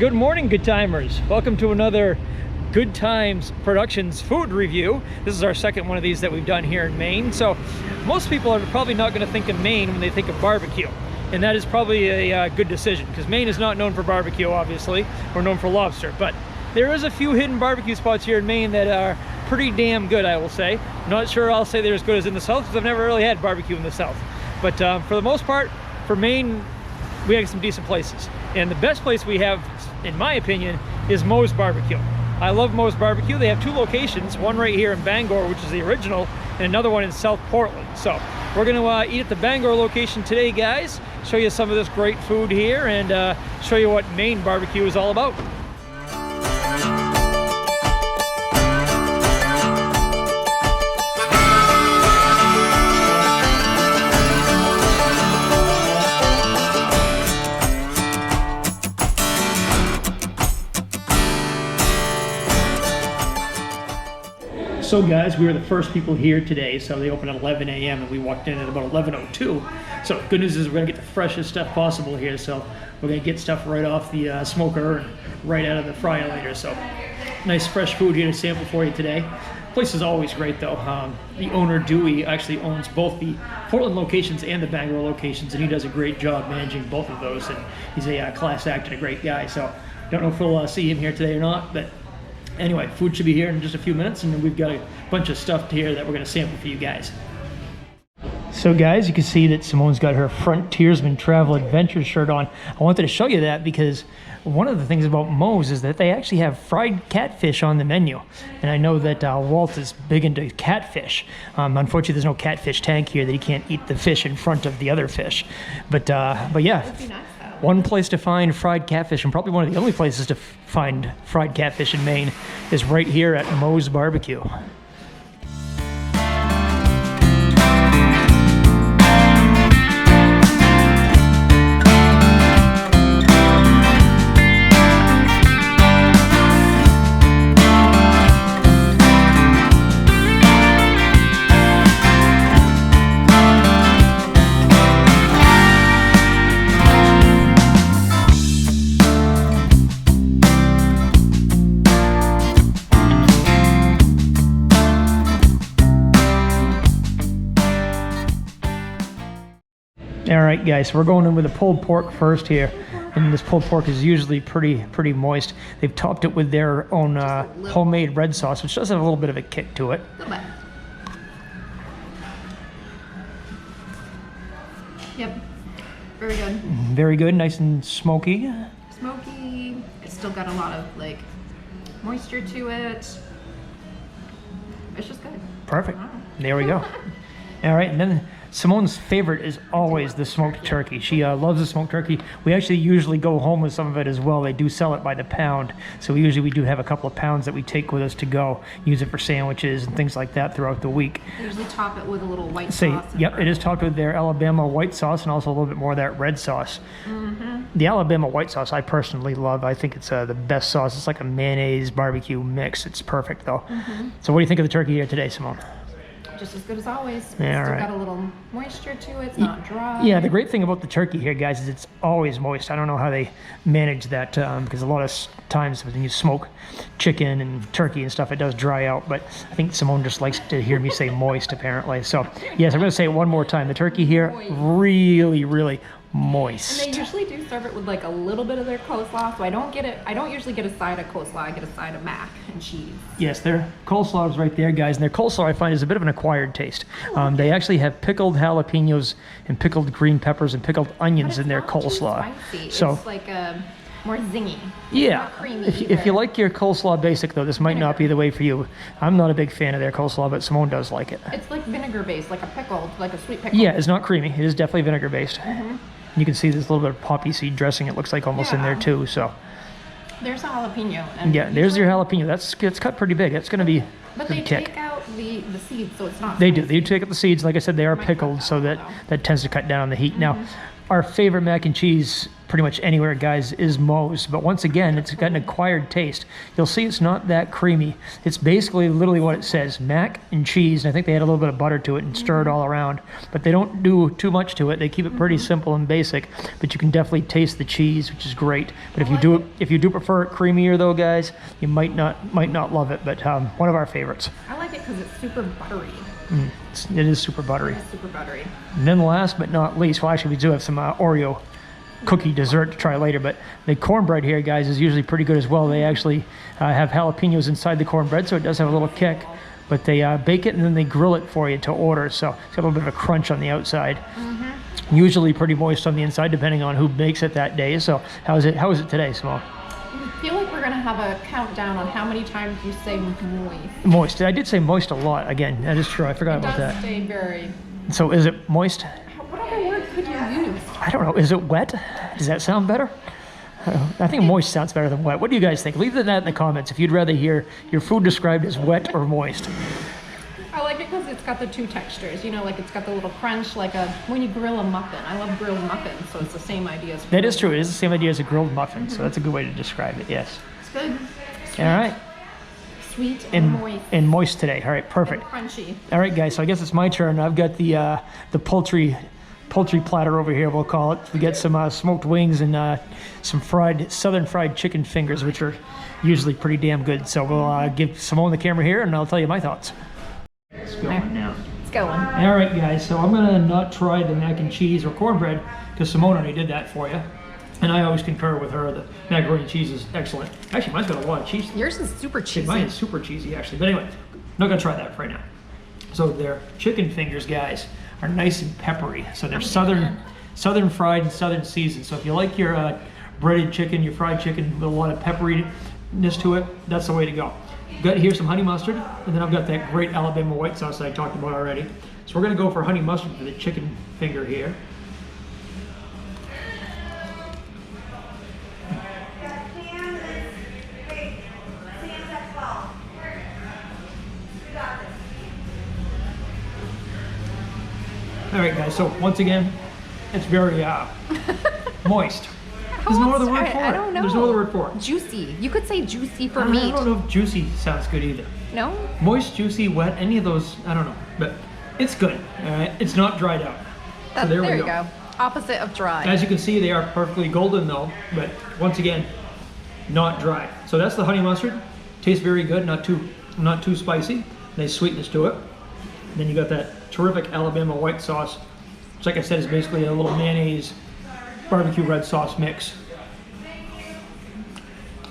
Good morning, good timers. Welcome to another Good Times Productions food review. This is our second one of these that we've done here in Maine. So most people are probably not going to think of Maine when they think of barbecue. And that is probably a good decision, because Maine is not known for barbecue, obviously. We're known for lobster. But there is a few hidden barbecue spots here in Maine that are pretty damn good, I will say. Not sure I'll say they're as good as in the South, because I've never really had barbecue in the South. But for the most part, for Maine, we have some decent places. And the best place we have, in my opinion, is Moe's Barbecue. I love Moe's Barbecue. They have two locations, one right here in Bangor, which is the original, and another one in South Portland. So we're gonna eat at the Bangor location today, guys. Show you some of this great food here and show you what Maine barbecue is all about. So guys, we were the first people here today, so they open at 11 a.m. and we walked in at about 11:02. So good news is we're gonna get the freshest stuff possible here. So we're gonna get stuff right off the smoker and right out of the fryer later. So nice fresh food here to sample for you today. Place is always great though. The owner, Dewey, actually owns both the Portland locations and the Bangor locations, and he does a great job managing both of those. And he's a class act and a great guy. So don't know if we'll see him here today or not, but anyway, food should be here in just a few minutes, and we've got a bunch of stuff here that we're going to sample for you guys. So guys, you can see that Simone's got her Frontiersman Travel Adventure shirt on. I wanted to show you that because one of the things about Moe's is that they actually have fried catfish on the menu. And I know that Walt is big into catfish. Unfortunately, there's no catfish tank here that he can't eat the fish in front of the other fish. But yeah. That'd be nice. One place to find fried catfish, and probably one of the only places to find fried catfish in Maine, is right here at Moe's Barbecue. All right, guys, so we're going in with the pulled pork first here, and this pulled pork is usually pretty moist. They've topped it with their own homemade red sauce, which does have a little bit of a kick to it. A little bit. Yep, very good. Very good, nice and smoky. Smoky. It's still got a lot of like moisture to it. It's just good. Perfect. There we go. All right, and then Simone's favorite is always the smoked turkey. She loves the smoked turkey. We actually usually go home with some of it as well. They do sell it by the pound. So we do have a couple of pounds that we take with us to go. Use it for sandwiches and things like that throughout the week. They usually top it with a little white sauce. Yep, it is topped with their Alabama white sauce and also a little bit more of that red sauce. The Alabama white sauce I personally love. I think it's the best sauce. It's like a mayonnaise barbecue mix. It's perfect though. So what do you think of the turkey here today, Simone? Just as good as always. It's Yeah, still right. got a little moisture to it. It's not dry. Yeah, the great thing about the turkey here, guys, is it's always moist. I don't know how they manage that because a lot of times when you smoke chicken and turkey and stuff, it does dry out. But I think Simone just likes to hear me say moist, apparently. So, yes, I'm going to say it one more time. The turkey here, really moist. And they usually do serve it with like a little bit of their coleslaw, so I don't usually get a side of coleslaw. I get a side of mac and cheese. Yes, their coleslaw is right there, guys, and their coleslaw I find is a bit of an acquired taste. They actually have pickled jalapenos and pickled green peppers and pickled onions in their coleslaw. Spicy. So it's like more zingy. Yeah, Not creamy if you like your coleslaw basic though, this might not be the way for you. I'm not a big fan of their coleslaw, but Simone does like it. It's like vinegar based, like a pickle, like a sweet pickle. Yeah, it's not creamy. It is definitely vinegar based. You can see there's a little bit of poppy seed dressing, it looks like almost in there too. So there's a jalapeno. And yeah, there's your jalapeno. It's cut pretty big. It's going to be But a they kick. take out the seeds, so it's not They spicy. do. They take out the seeds. Like I said, they are Might pickled, cut so down, that tends to cut down on the heat. Now, our favorite mac and cheese pretty much anywhere, guys, is Moe's. But once again, it's got an acquired taste. You'll see it's not that creamy. It's basically literally what it says, mac and cheese. And I think they add a little bit of butter to it and stir it all around. But they don't do too much to it. They keep it pretty simple and basic. But you can definitely taste the cheese, which is great. But if you do prefer it creamier, though, guys, you might not love it. But one of our favorites. I like it because it's super buttery. It is super buttery. It's super buttery. And then last but not least, well, actually we do have some Oreo cookie dessert to try later, but the cornbread here, guys, is usually pretty good as well. They actually have jalapenos inside the cornbread, so it does have a little kick, but they bake it and then they grill it for you to order, so it's got a little bit of a crunch on the outside. Usually pretty moist on the inside, depending on who bakes it that day. So how is it today, Simone? I feel like we're gonna have a countdown on how many times you say moist. Moist. I did say moist a lot. Again, that is true. I forgot about that. It does stay very... So is it moist? What other word could you use? I don't know. Is it wet? Does that sound better? I think moist sounds better than wet. What do you guys think? Leave that in the comments if you'd rather hear your food described as wet or moist. I like it because it's got the two textures. You know, like it's got the little crunch, like when you grill a muffin. I love grilled muffins, so it's the same idea as... That is true. It is the same idea as a grilled muffin, so that's a good way to describe it, yes. It's good. Sweet. All right. Sweet and moist. And moist today. All right, perfect. And crunchy. All right, guys, so I guess it's my turn. I've got the poultry platter over here, we'll call it. We got some smoked wings and some southern fried chicken fingers, which are usually pretty damn good. So we'll give Simone the camera here, and I'll tell you my thoughts. It's going now. It's going. All right, guys, so I'm gonna not try the mac and cheese or cornbread because Simone already did that for you. And I always concur with her. The macaroni and cheese is excellent. Actually, mine's got a lot of cheese. Yours is super cheesy. Mine is super cheesy, actually. But anyway, not gonna try that right now. So their chicken fingers, guys, are nice and peppery. So they're southern fried and southern seasoned. So if you like your breaded chicken, your fried chicken with a lot of pepperiness to it, that's the way to go. Got here some honey mustard, and then I've got that great Alabama white sauce that I talked about already. So we're gonna go for honey mustard for the chicken finger here. All right, guys, so once again, it's very moist. There's no other word for it. I don't know. There's no other word for it. Juicy. You could say juicy for meat. I don't know if juicy sounds good either. No? Moist, juicy, wet, any of those, I don't know. But it's good, all right? It's not dried out. So there we go. Opposite of dry. As you can see, they are perfectly golden though, but once again, not dry. So that's the honey mustard. Tastes very good, not too spicy. Nice sweetness to it. And then you got that terrific Alabama white sauce, which, like I said, is basically a little mayonnaise barbecue red sauce mix.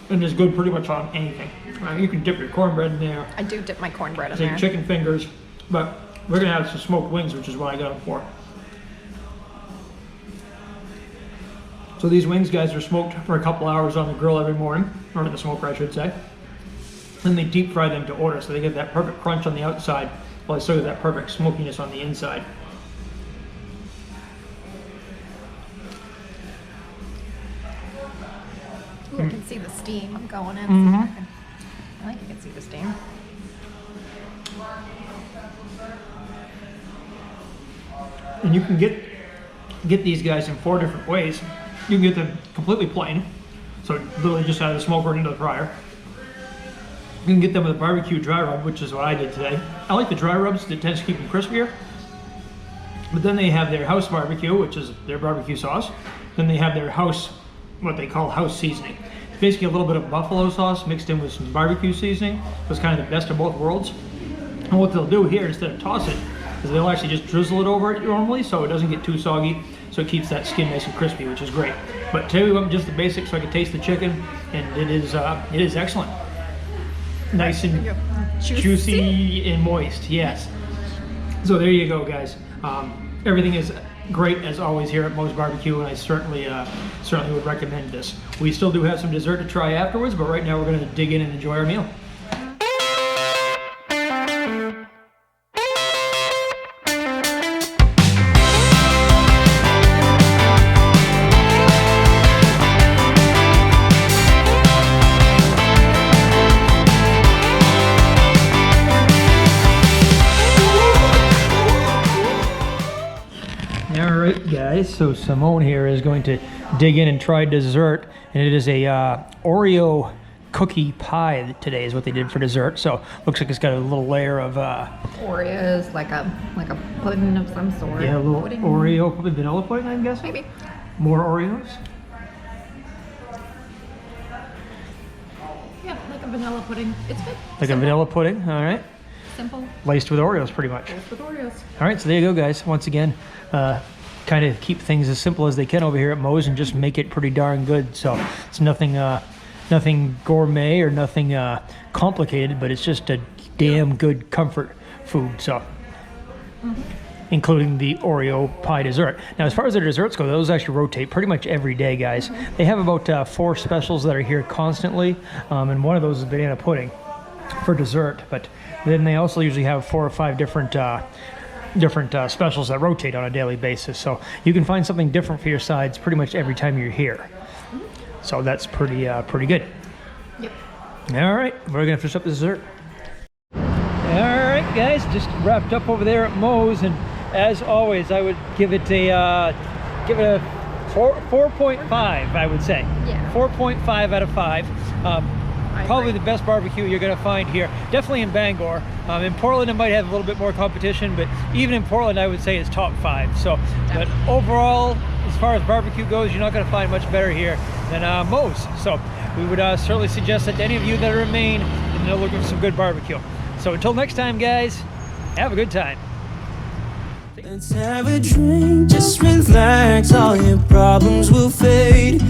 And it's good pretty much on anything. You can dip your cornbread in there. I do dip my cornbread in Say there. chicken fingers, but we're gonna have some smoked wings, which is what I got them for. So these wings, guys, are smoked for a couple hours on the grill every morning, or in the smoker, I should say. Then they deep fry them to order, so they get that perfect crunch on the outside, while they still get that perfect smokiness on the inside. Ooh, I can see the steam going in. I think you can see the steam. And you can get these guys in 4 different ways. You can get them completely plain, so literally just out of the smoker into the fryer. You can get them with a barbecue dry rub, which is what I did today. I like the dry rubs, that tends to keep them crispier. But then they have their house barbecue, which is their barbecue sauce. Then they have their house, what they call house seasoning. It's basically a little bit of buffalo sauce mixed in with some barbecue seasoning. So it's kind of the best of both worlds. And what they'll do here, instead of toss it, is they'll actually just drizzle it over it normally, so it doesn't get too soggy, so it keeps that skin nice and crispy, which is great. But today we went just the basics so I could taste the chicken, and it is excellent. Nice and juicy and moist, yes. So there you go, guys. Everything is great as always here at Moe's Barbecue, and I certainly would recommend this. We still do have some dessert to try afterwards, but right now we're going to dig in and enjoy our meal. All right, guys. So Simone here is going to dig in and try dessert, and it is a Oreo cookie pie today is what they did for dessert. So looks like it's got a little layer of Oreos, like a pudding of some sort. yeah, a little pudding. Oreo, probably vanilla pudding, I'm guessing. Maybe. More Oreos. Yeah, like a vanilla pudding. It's good. Like Simple. a vanilla pudding. All right. Simple. Laced with Oreos, pretty much. Just with Oreos. All right, so there you go, guys. Once again, kind of keep things as simple as they can over here at Moe's and just make it pretty darn good. So it's nothing, nothing gourmet or nothing complicated, but it's just a damn good comfort food. So, including the Oreo pie dessert. Now, as far as the desserts go, those actually rotate pretty much every day, guys. They have about 4 specials that are here constantly, and one of those is banana pudding for dessert. But then they also usually have 4 or 5 different specials that rotate on a daily basis. So you can find something different for your sides pretty much every time you're here. So that's pretty good. Yep. All right, we're gonna finish up the dessert. All right, guys, just wrapped up over there at Moe's, and as always, I would give it a 4.5. I would say. Yeah. 4.5 out of 5. Probably the best barbecue you're going to find here. Definitely in Bangor. In Portland, it might have a little bit more competition, but even in Portland, I would say it's top 5. So, but overall, as far as barbecue goes, you're not going to find much better here than Moe's. So, we would certainly suggest that to any of you that are in Maine and they're looking for some good barbecue. So, until next time, guys, have a good time. Let's have a drink, just relax, all your problems will fade.